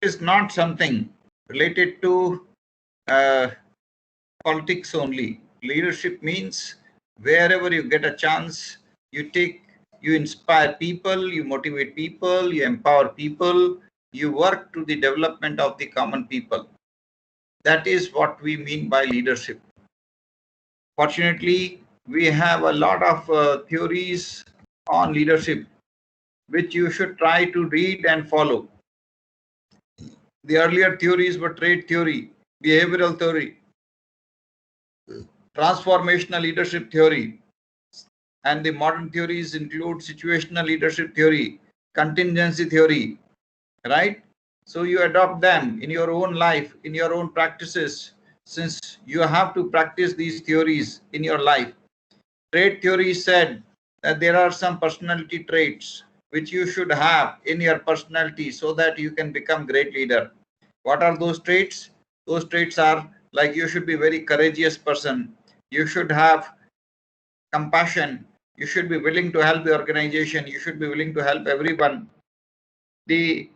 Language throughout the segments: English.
is not something related to politics only. Leadership means wherever you get a chance, you inspire people, you motivate people, you empower people, you work to the development of the common people. That is what we mean by leadership. Fortunately, we have a lot of theories on leadership, which you should try to read and follow. The earlier theories were trait theory, behavioral theory, transformational leadership theory, and the modern theories include situational leadership theory, contingency theory, right? So you adopt them in your own life, in your own practices, since you have to practice these theories in your life. Trait theory said that there are some personality traits which you should have in your personality so that you can become great leader. What are those traits? Those traits are like you should be very courageous person. You should have compassion. You should be willing to help the organization. You should be willing to help everyone. The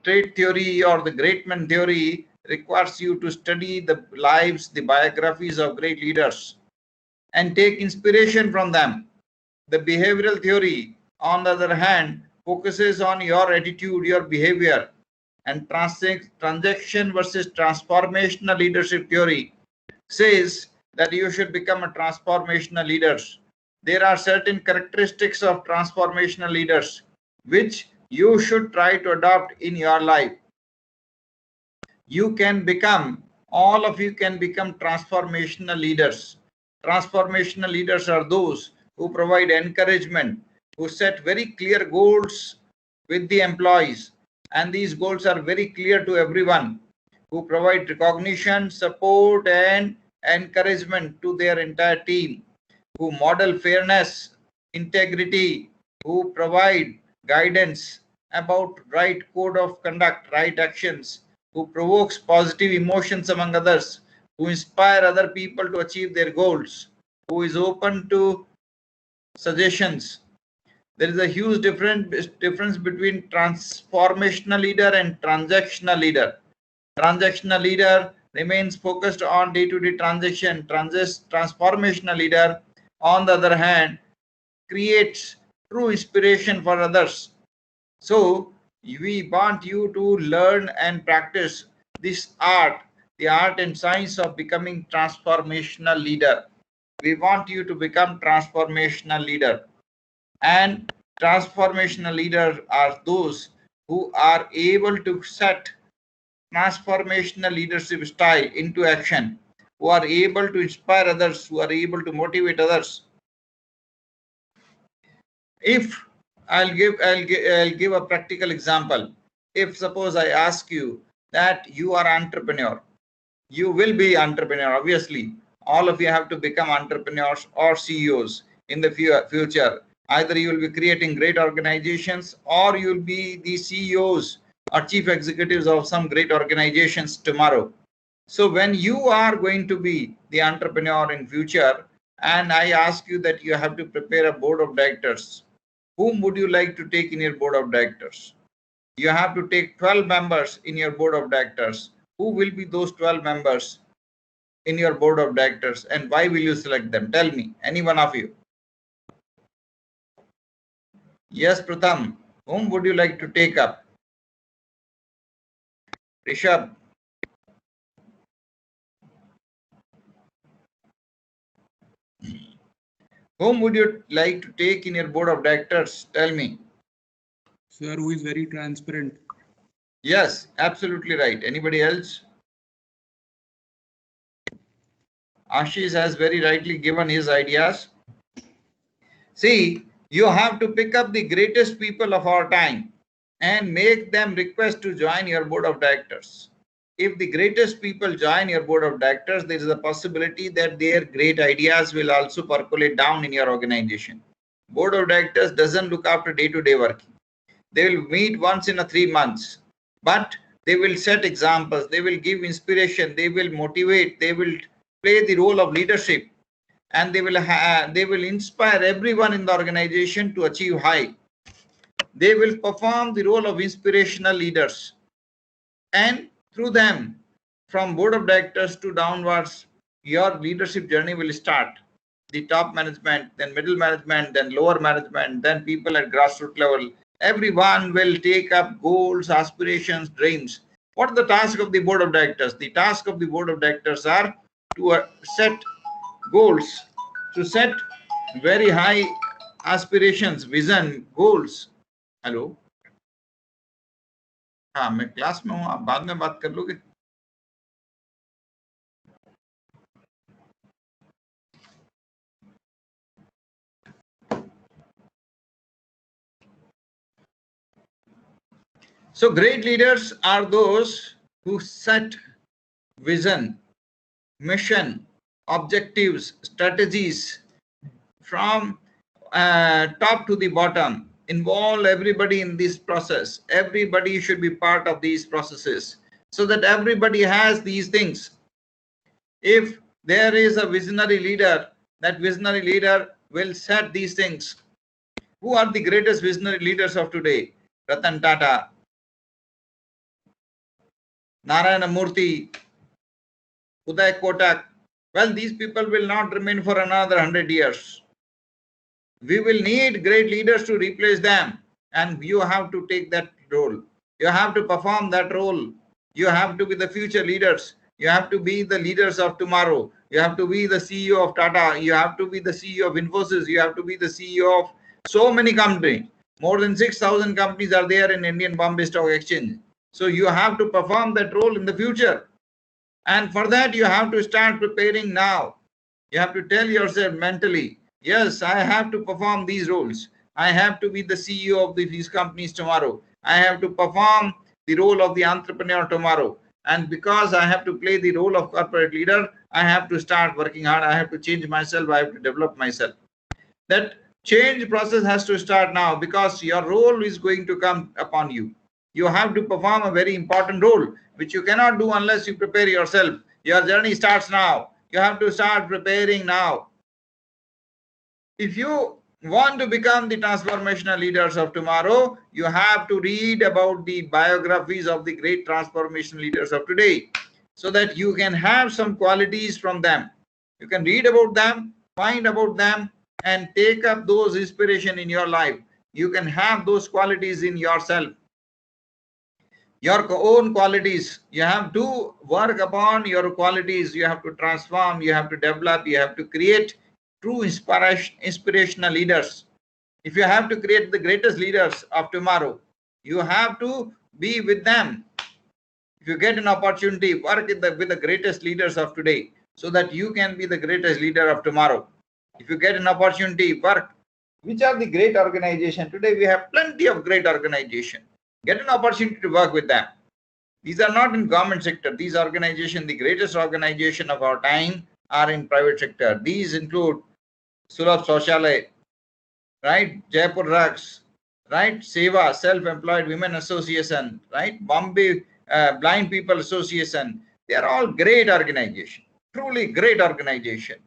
trait theory or the great man theory requires you to study the lives, the biographies of great leaders and take inspiration from them. The behavioral theory, on the other hand, focuses on your attitude, your behavior, and transaction versus transformational leadership theory says that you should become a transformational leader. There are certain characteristics of transformational leaders which you should try to adopt in your life. You can become, all of you can become transformational leaders. Transformational leaders are those who provide encouragement, who set very clear goals with the employees, and these goals are very clear to everyone, who provide recognition, support, and encouragement to their entire team, who model fairness, integrity, who provide guidance about right code of conduct, right actions, who provokes positive emotions among others, who inspire other people to achieve their goals, who is open to suggestions. There is a huge difference between transformational leader and transactional leader. Transactional leader remains focused on day-to-day transaction. Transformational leader, on the other hand, creates true inspiration for others. So we want you to learn and practice this art, the art and science of becoming transformational leader. We want you to become transformational leader. And transformational leaders are those who are able to set transformational leadership style into action, who are able to inspire others, who are able to motivate others. If I'll give a practical example. If suppose I ask you that you are entrepreneur, you will be entrepreneur. Obviously, all of you have to become entrepreneurs or CEOs in the future. Either you will be creating great organizations or you will be the CEOs or chief executives of some great organizations tomorrow. So when you are going to be the entrepreneur in future, and I ask you that you have to prepare a board of directors, whom would you like to take in your board of directors? You have to take 12 members in your board of directors. Who will be those 12 members in your board of directors, and why will you select them? Tell me, any one of you. Yes, Pratham, whom would you like to take up? Rishabh. Whom would you like to take in your board of directors? Tell me. Sir, who is very transparent. Yes, absolutely right. Anybody else? Ashish has very rightly given his ideas. See, you have to pick up the greatest people of our time and make them request to join your board of directors. If the greatest people join your board of directors, there is a possibility that their great ideas will also percolate down in your organization. Board of directors doesn't look after day-to-day working. They will meet once in 3 months, but they will set examples, they will give inspiration, they will motivate, they will play the role of leadership, and they will inspire everyone in the organization to achieve high. They will perform the role of inspirational leaders. and through them, from board of directors to downwards, your leadership journey will start. The top management, then middle management, then lower management, then people at grassroots level. Everyone will take up goals, aspirations, dreams. What is the task of the board of directors? The task of the board of directors are to set goals, to set very high aspirations, vision, goals. Hello, हाँ मैं class में हूँ, आप बाद में बात कर लोगे? So great leaders are those who set vision, mission, objectives, strategies from top to the bottom. Involve everybody in this process. Everybody should be part of these processes so that everybody has these things. If there is a visionary leader, that visionary leader will set these things. Who are the greatest visionary leaders of today? Ratan Tata, Narayana Murthy, Uday Kotak. Well, these people will not remain for another 100 years. We will need great leaders to replace them, and you have to take that role. You have to perform that role. You have to be the future leaders. You have to be the leaders of tomorrow. You have to be the CEO of Tata. You have to be the CEO of Infosys. You have to be the CEO of so many companies. More than 6,000 companies are there in Indian Bombay Stock Exchange. So you have to perform that role in the future. And for that, you have to start preparing now. You have to tell yourself mentally, yes, I have to perform these roles. I have to be the CEO of these companies tomorrow. I have to perform the role of the entrepreneur tomorrow. And because I have to play the role of corporate leader, I have to start working hard. I have to change myself. I have to develop myself. That change process has to start now because your role is going to come upon you. You have to perform a very important role, which you cannot do unless you prepare yourself. Your journey starts now. You have to start preparing now. If you want to become the transformational leaders of tomorrow, you have to read about the biographies of the great transformation leaders of today so that you can have some qualities from them. You can read about them, find about them, and take up those inspiration in your life. You can have those qualities in yourself. Your own qualities. You have to work upon your qualities. You have to transform. You have to develop. You have to create true inspirational leaders. If you have to create the greatest leaders of tomorrow, you have to be with them. If you get an opportunity, work with the greatest leaders of today so that you can be the greatest leader of tomorrow. If you get an opportunity, work. Which are the great organizations? Today we have plenty of great organizations. Get an opportunity to work with them. These are not in government sector. These organizations, the greatest organization of our time, are in private sector. These include Sulabh Saushalay, right? Jaipur Rugs, right? Seva, Self-Employed Women Association, right? Bombay Blind People Association. They are all great organizations, truly great organization.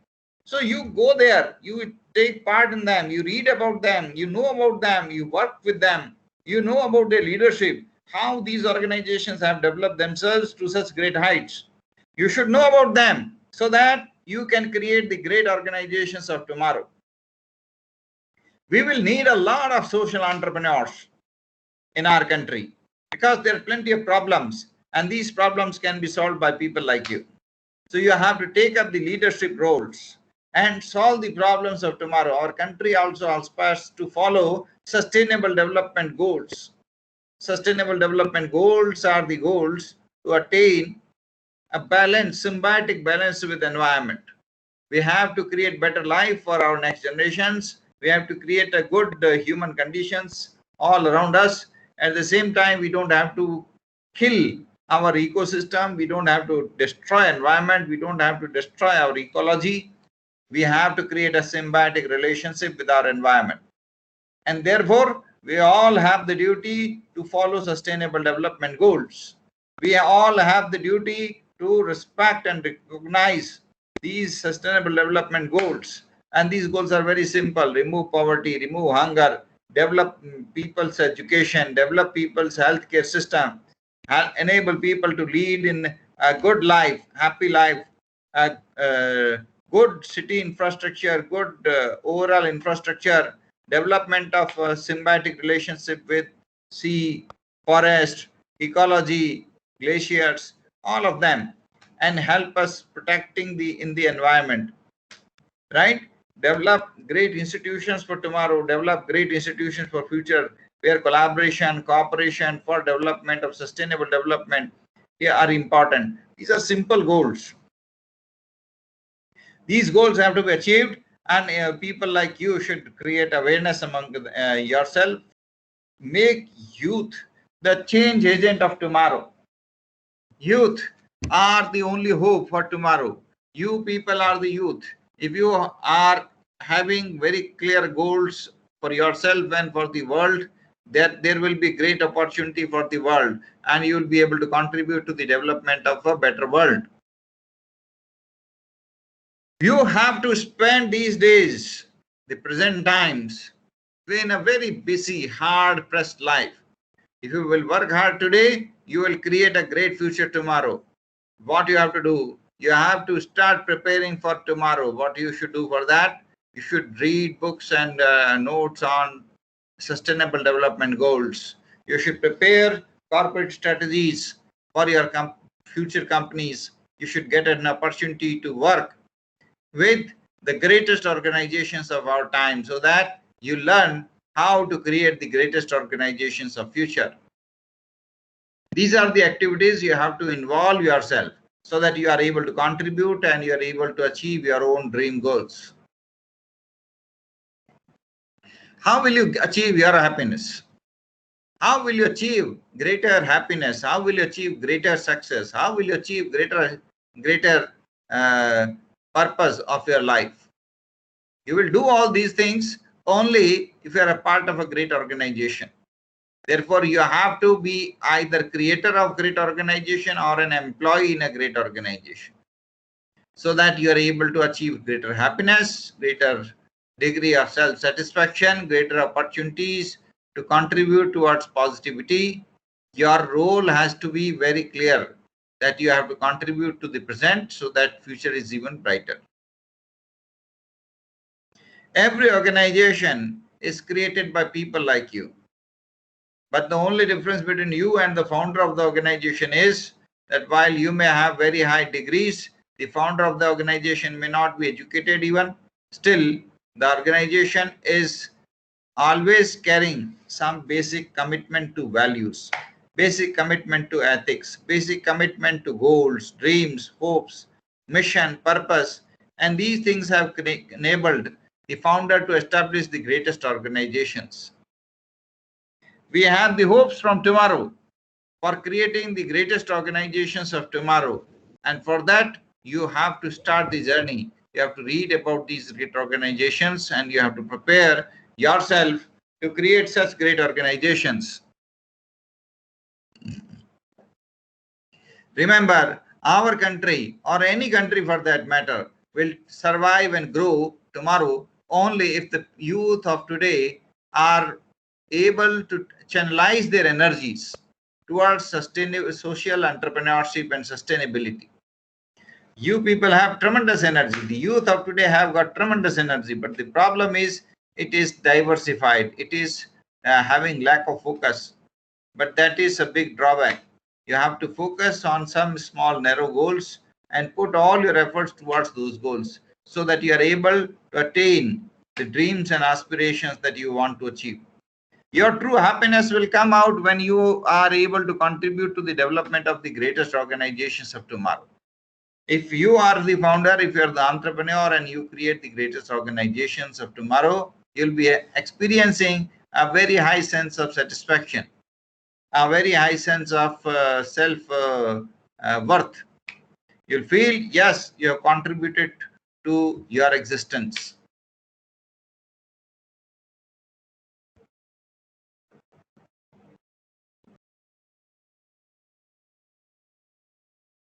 So you go there, you take part in them, you read about them, you know about them, you work with them, you know about their leadership, how these organizations have developed themselves to such great heights. You should know about them so that you can create the great organizations of tomorrow. We will need a lot of social entrepreneurs in our country because there are plenty of problems, and these problems can be solved by people like you. So you have to take up the leadership roles and solve the problems of tomorrow. Our country also aspires to follow sustainable development goals. Sustainable development goals are the goals to attain a balance, symbiotic balance with the environment. We have to create better life for our next generations. We have to create a good human conditions all around us. At the same time, we don't have to kill our ecosystem. We don't have to destroy environment. We don't have to destroy our ecology. We have to create a symbiotic relationship with our environment. And therefore, we all have the duty to follow sustainable development goals. We all have the duty to respect and recognize these sustainable development goals. And these goals are very simple: remove poverty, remove hunger, develop people's education, develop people's healthcare system, enable people to lead in a good life, happy life, good city infrastructure, good overall infrastructure, development of symbiotic relationship with sea, forest, ecology, glaciers, all of them, and help us protecting the environment, right? Develop great institutions for tomorrow, develop great institutions for future, where collaboration, cooperation for development of sustainable development here are important. These are simple goals. These goals have to be achieved, and people like you should create awareness among yourself. Make youth the change agent of tomorrow. Youth are the only hope for tomorrow. You people are the youth. If you are having very clear goals for yourself and for the world, that there will be great opportunity for the world, and you will be able to contribute to the development of a better world. You have to spend these days, the present times, in a very busy, hard-pressed life. If you will work hard today, you will create a great future tomorrow. What you have to do, you have to start preparing for tomorrow. What you should do for that, you should read books and notes on sustainable development goals. You should prepare corporate strategies for your future companies. You should get an opportunity to work with the greatest organizations of our time, so that you learn how to create the greatest organizations of future. These are the activities you have to involve yourself, so that you are able to contribute and you are able to achieve your own dream goals. How will you achieve your happiness? How will you achieve greater happiness? How will you achieve greater success? How will you achieve greater purpose of your life? You will do all these things only if you are a part of a great organization. Therefore, you have to be either creator of great organization or an employee in a great organization, so that you are able to achieve greater happiness, greater degree of self-satisfaction, greater opportunities to contribute towards positivity. Your role has to be very clear, that you have to contribute to the present so that future is even brighter. Every organization is created by people like you. But the only difference between you and the founder of the organization is that while you may have very high degrees, the founder of the organization may not be educated even. Still, the organization is always carrying some basic commitment to values, basic commitment to ethics, basic commitment to goals, dreams, hopes, mission, purpose. And these things have enabled the founder to establish the greatest organizations. We have the hopes from tomorrow for creating the greatest organizations of tomorrow. And for that, you have to start the journey. You have to read about these great organizations, and you have to prepare yourself to create such great organizations. Remember, our country, or any country for that matter, will survive and grow tomorrow only if the youth of today are able to channelize their energies towards sustainable social entrepreneurship and sustainability. You people have tremendous energy. The youth of today have got tremendous energy, but the problem is it is diversified. It is having lack of focus. But that is a big drawback. You have to focus on some small narrow goals and put all your efforts towards those goals, so that you are able to attain the dreams and aspirations that you want to achieve. Your true happiness will come out when you are able to contribute to the development of the greatest organizations of tomorrow. If you are the founder, if you are the entrepreneur, and you create the greatest organizations of tomorrow, you'll be experiencing a very high sense of satisfaction, a very high sense of self-worth. You'll feel, yes, you have contributed to your existence.